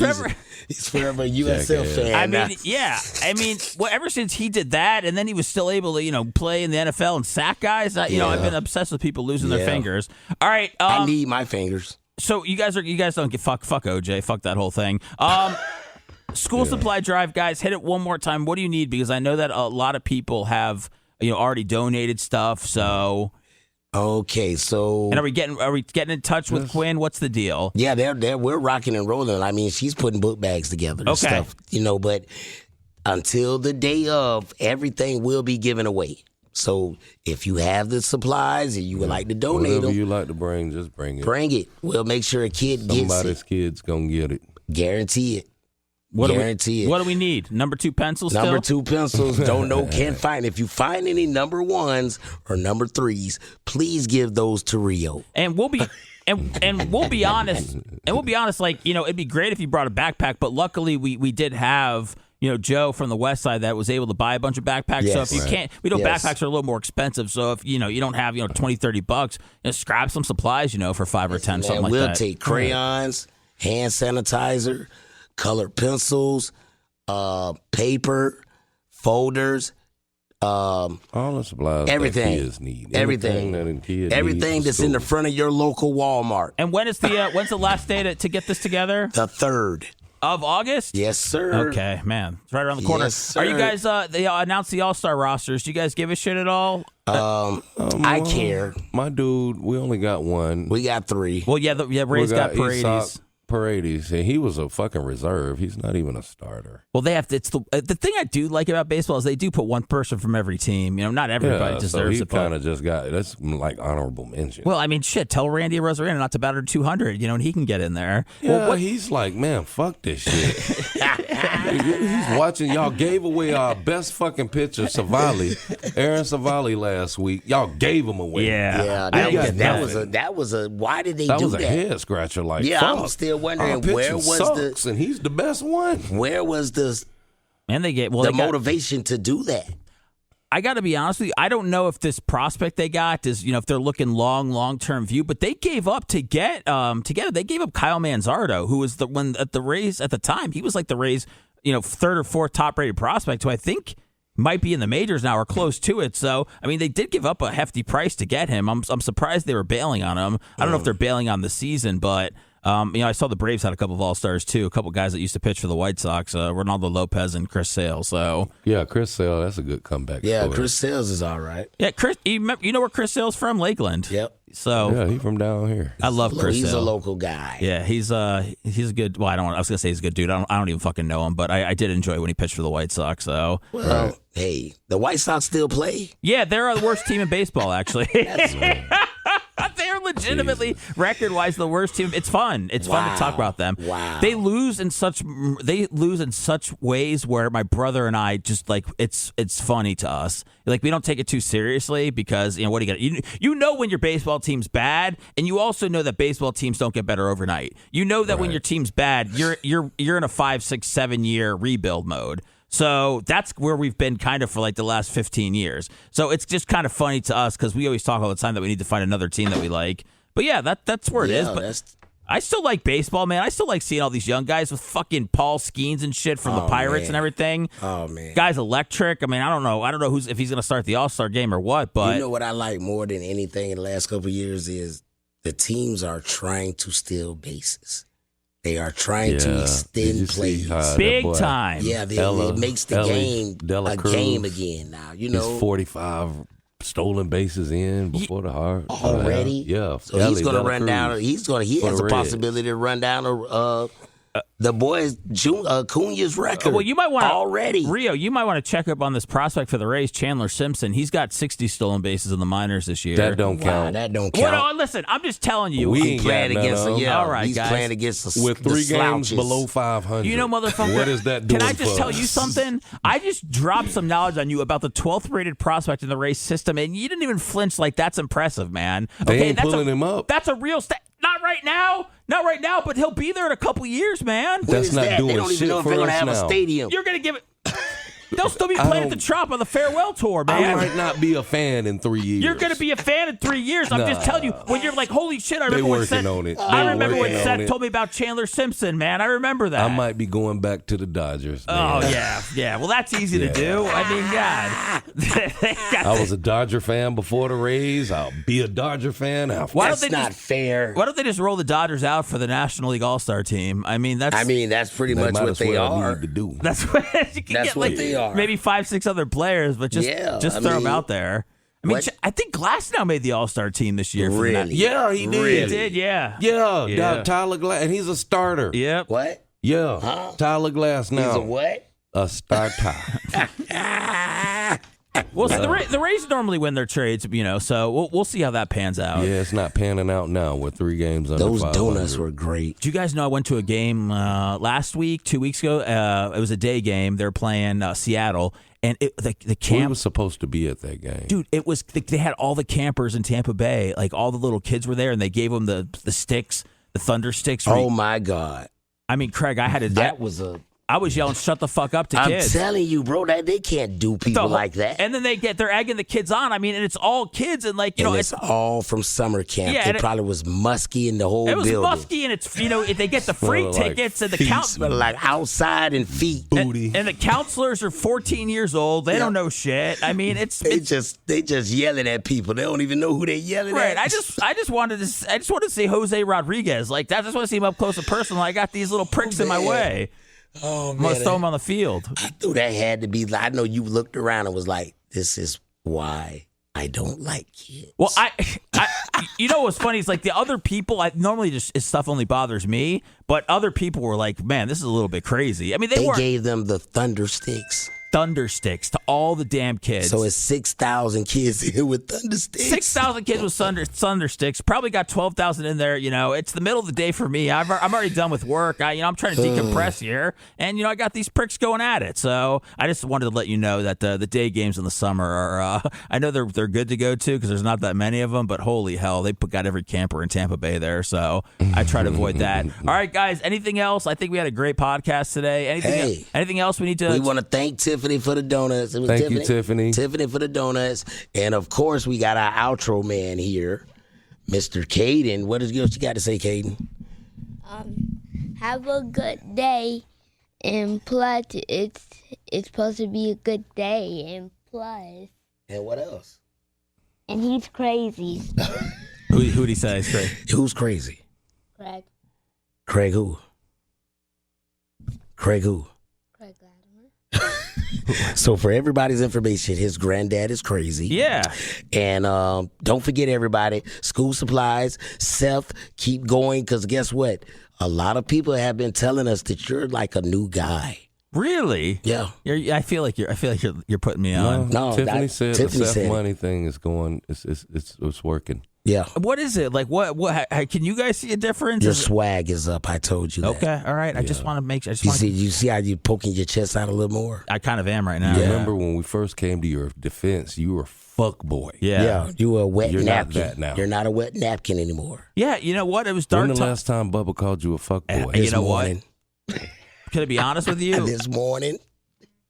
He's forever a USL fan. I now. mean, yeah. I mean, ever since he did that, and then he was still able to, play in the NFL and sack guys. I've been obsessed with people losing their fingers. All right. I need my fingers. So you guys don't get fuck OJ, fuck that whole thing. School supply drive, guys, hit it one more time. What do you need? Because I know that a lot of people have already donated stuff. So okay, so and are we getting in touch with Quinn? What's the deal? Yeah, we're rocking and rolling. I mean, she's putting book bags together and stuff, but until the day of, everything will be given away. So if you have the supplies and you would like to donate whatever them, you like to bring, just bring it. Bring it. We'll make sure a kid gets it. Somebody's kid's gonna get it. Guarantee it. What do we need? Number 2 pencils Number still? 2 pencils. Don't know, can't find. If you find any number 1s or number 3s, please give those to Rio. And we'll be and we'll be honest. And we'll be honest, it'd be great if you brought a backpack, but luckily we did have Joe from the West Side that was able to buy a bunch of backpacks. Yes. So if you can't, backpacks are a little more expensive. So if you don't have $20-$30, scrap some supplies, for 5 or 10, something like that. We'll take crayons, hand sanitizer, colored pencils, paper, folders, all the supplies everything. that kids need. Everything that's in the front of your local Walmart. And when's the last day to get this together? The 3rd. Of August? Yes, sir. Okay, man. It's right around the corner. Yes, sir. Are you guys, they announced the All-Star rosters. Do you guys give a shit at all? I care. My dude, we only got one. We got 3. Well, Ray's got Paredes. Paredes, and he was a fucking reserve. He's not even a starter. Well, they have to. It's the thing I do like about baseball is they do put one person from every team. Not everybody deserves it. So he kind of just got that's like honorable mention. Well, I mean, shit. Tell Randy Rosarena not to bat under 200. And he can get in there. Yeah, well, he's like, man, fuck this shit. He's watching. Y'all gave away our best fucking pitcher, Aaron Savali, last week. Y'all gave him away. Yeah. That was a. Why did they do that? That was a head scratcher. Like, yeah, fuck. I'm still wondering where was and he's the best one. Where was the motivation to do that? I got to be honest with you. I don't know if this prospect they got is, if they're looking long-term view, but they gave up to get together. They gave up Kyle Manzardo, who was at the Rays at the time. He was like the Rays, 3rd or 4th top-rated prospect, who I think might be in the majors now or close to it. So, I mean, they did give up a hefty price to get him. I'm surprised they were bailing on him. I don't know if they're bailing on the season, but I saw the Braves had a couple of All-Stars too, a couple of guys that used to pitch for the White Sox, Ronaldo Lopez and Chris Sale. So yeah, Chris Sale, that's a good comeback. Yeah, story. Chris Sales is all right. Yeah, Chris, you know where Chris Sale's from? Lakeland. Yep. So yeah, he's from down here. I love Chris He's Sale. a local guy. Yeah, he's a good. Well, I was gonna say he's a good dude. I don't even fucking know him, but I did enjoy when he pitched for the White Sox. So well, hey, the White Sox still play? Yeah, they're the worst team in baseball, actually. They're legitimately record-wise the worst team. It's fun. It's fun to talk about them. Wow. They lose in such ways where my brother and I just like it's funny to us. Like we don't take it too seriously because what do you get? You know when your baseball team's bad, and you also know that baseball teams don't get better overnight. You know that when your team's bad, you're in a 5, 6, 7 year rebuild mode. So that's where we've been kind of for like the last 15 years. So it's just kind of funny to us because we always talk all the time that we need to find another team that we like. But yeah, that's where it is. But I still like baseball, man. I still like seeing all these young guys with fucking Paul Skeens and shit from the Pirates and everything. Oh man, guy's electric. I mean, I don't know if he's gonna start the All-Star game or what. But you know what I like more than anything in the last couple of years is the teams are trying to steal bases. They are trying to extend plays. Big time. Yeah, it makes the game a game again now. He's 45 stolen bases in before the heart. Already? Yeah. So he's going to run down. He has a possibility to run down the the boys Cunha's record. Well, you might want already. Rio, you might want to check up on this prospect for the Rays, Chandler Simpson. He's got 60 stolen bases in the minors this year. That don't Wow, count. that don't count. Well, no, listen, I'm just telling you. We He ain't playing got none against of them. yeah. All right, he's guys. playing against the With 3 games slouches. below 500. You know, motherfucker. What is that doing Can I just for tell us? you something? I just dropped some knowledge on you about the 12th rated prospect in the Rays system, and you didn't even flinch. Like, that's impressive, man. They ain't that's pulling him up. That's a real stat. Not right now. Not right now, but he'll be there in a couple years, man. When That's is not that? doing They don't even shit know if for they're gonna us have a now. stadium. You're going to give it. They'll still be playing at the Trop on the farewell tour, I man. might not be a fan in 3 years. You're going to be a fan in 3 years. I'm just telling you. When you're like, holy shit, I They remember when working Seth, on it. I They remember when working on Seth it. told me about Chandler Simpson, man. I remember that. I might be going back to the Dodgers. Oh, Man. yeah. Well, that's easy to do. I mean, God. I was a Dodger fan before the Rays. I'll be a Dodger fan after. Why That's don't they not just, fair. Why don't they just roll the Dodgers out for the National League All-Star team? I mean, that's that's pretty They much might what as they well are. need to do. that's what you can That's get. what Like they are. maybe 5-6 other players, but just Yeah, just I throw them mean, out there. I mean, what- I think Glasnow made the All-Star team this year. For the Really? Yeah, he did. Really? He did, yeah. Yeah, Yeah. Tyler Glass, and he's a starter. Yep. What? Yeah, Huh? Tyler Glass now. He's a what? A starter. Well, so the Rays normally win their trades, so we'll see how that pans out. Yeah, it's not panning out now with 3 games under Those 500. donuts were great. Do you guys know I went to a game last week, 2 weeks ago? It was a day game. They're playing Seattle, and the We camp. was supposed to be at that game. Dude, it was they had all the campers in Tampa Bay, like all the little kids were there, and they gave them the sticks, the thunder sticks. Oh my God. I mean, Craig, I had to. That was a I was yelling, "Shut the fuck up!" to I'm kids. telling you, bro, that they can't do people like that. And then they're egging the kids on. I mean, and it's all kids, and like And it's all from summer camp. Yeah, and it probably was musky in the whole it was building. musky, and it's if they get the free Smelled like tickets and the feet. count. Smelled like outside and feet. Booty. And the counselors are 14 years old. They don't know shit. I mean, They just yelling at people. They don't even know who they yelling right. at. I just wanted to see Jose Rodriguez. Like I just want to see him up close and personal. I got these little pricks in my man. way. Oh I'm gonna man, throw him on the field. I knew that had to be. I know you looked around and was like, "This is why I don't like kids." Well, I you know what's funny is like the other people. I normally just stuff only bothers me, but other people were like, "Man, this is a little bit crazy." I mean, they weren't gave them the thunder sticks. thunder sticks to all the damn kids. So it's 6,000 kids here with thunder sticks. 6,000 kids with thunder sticks. Probably got 12,000 in there. It's the middle of the day for me. I'm already done with work. I'm trying to decompress here, and I got these pricks going at it. So I just wanted to let you know that the day games in the summer are. I know they're good to go to because there's not that many of them. But holy hell, they got every camper in Tampa Bay there. So I try to avoid that. All right, guys. Anything else? I think we had a great podcast today. Anything else we need to? We want to thank Tiffany for the donuts. It was Thank you, Tiffany. Tiffany for the donuts. And of course, we got our outro man here, Mr. Caden. What you got to say, Caden? Have a good day, and plus, it's supposed to be a good day, and plus, And what else? and he's crazy, Who'd he say is great? Who's crazy? Craig. Craig who? Craig who? Craig Latimer. So for everybody's information, his granddad is crazy. Yeah. And don't forget, everybody, school supplies. Seth, keep going, because guess what? A lot of people have been telling us that you're like a new guy. Really? Yeah. I feel like you're putting me on. No, Tiffany said Tiffany the said Seth it. Money thing is going. It's working. Yeah. What is it like? What? Can you guys see a difference? Your Is it- swag is up. I told you that. Okay, all right. I just want to make. You see how you poking your chest out a little more? I kind of am right now. Yeah. Remember when we first came to your defense, you were fuck boy. Yeah. You were a wet You're not napkin. that now. You're not a wet napkin anymore. Yeah, you know what? It was dark When the time. last time Bubba called you a fuck boy? You This know morning. what? Can I be honest with you? This morning.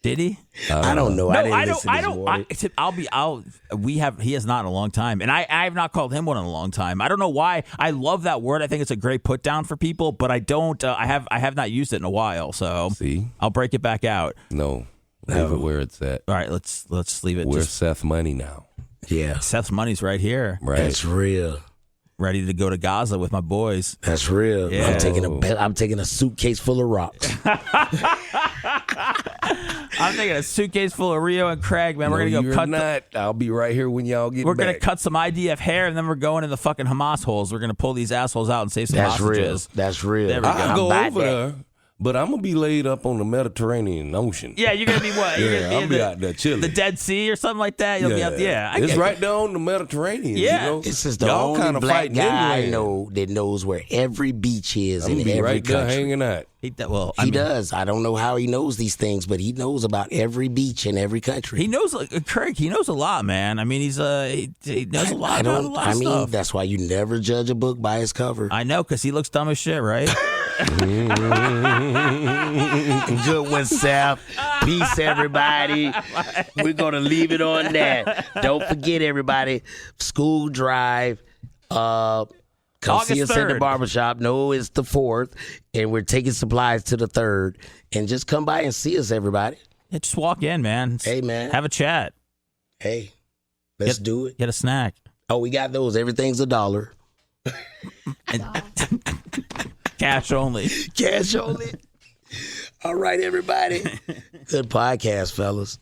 Did he? I don't know. I didn't I listen this morning. He has not in a long time, and I have not called him one in a long time. I don't know why. I love that word. I think it's a great put down for people, but I don't. I have not used it in a while, so See? I'll break it back out. No. Leave it where it's at. All right, let's leave it. Where's Just, Seth Money now? Yeah. Seth's money's right here, Right. That's real. ready to go to Gaza with my boys. That's real. Yeah. I'm taking a suitcase full of rocks. I'm taking a suitcase full of Rio and Craig, man. We're No, gonna go you're cut. not. I'll be right here when y'all get We're back. gonna cut some IDF hair, and then we're going in the fucking Hamas holes. We're gonna pull these assholes out and save some That's real. hostages. That's real. There we go. I'll go I'm over by that. there, But I'm gonna be laid up on the Mediterranean Ocean. Yeah, you're gonna be what? You're Yeah, gonna I'll be out there chilling. The Dead Sea or something like that. You'll be out. Yeah, I it's get right there on the Mediterranean. Yeah. you know? This is the Y'all only kinda black fighting guy I inland. know that knows where every beach is I'm in gonna be every right there country. hanging out. He does. I don't know how he knows these things, but he knows about every beach in every country. He knows, Craig. He knows a lot, man. I mean, he knows a lot about a lot of stuff. That's why you never judge a book by its cover. I know, because he looks dumb as shit, right? Good one, Seth. Peace, everybody. We're going to leave it on that. Don't forget, everybody, school drive. Come see August us at the 3rd. barbershop. No, it's the 4th, and we're taking supplies to the 3rd. And just come by and see us, everybody. Yeah, just walk in, man. Hey, man. Have a chat. Hey, let's do it. Get a snack. Oh, we got those. Everything's $1. Cash only. Cash only. All right, everybody. Good podcast, fellas.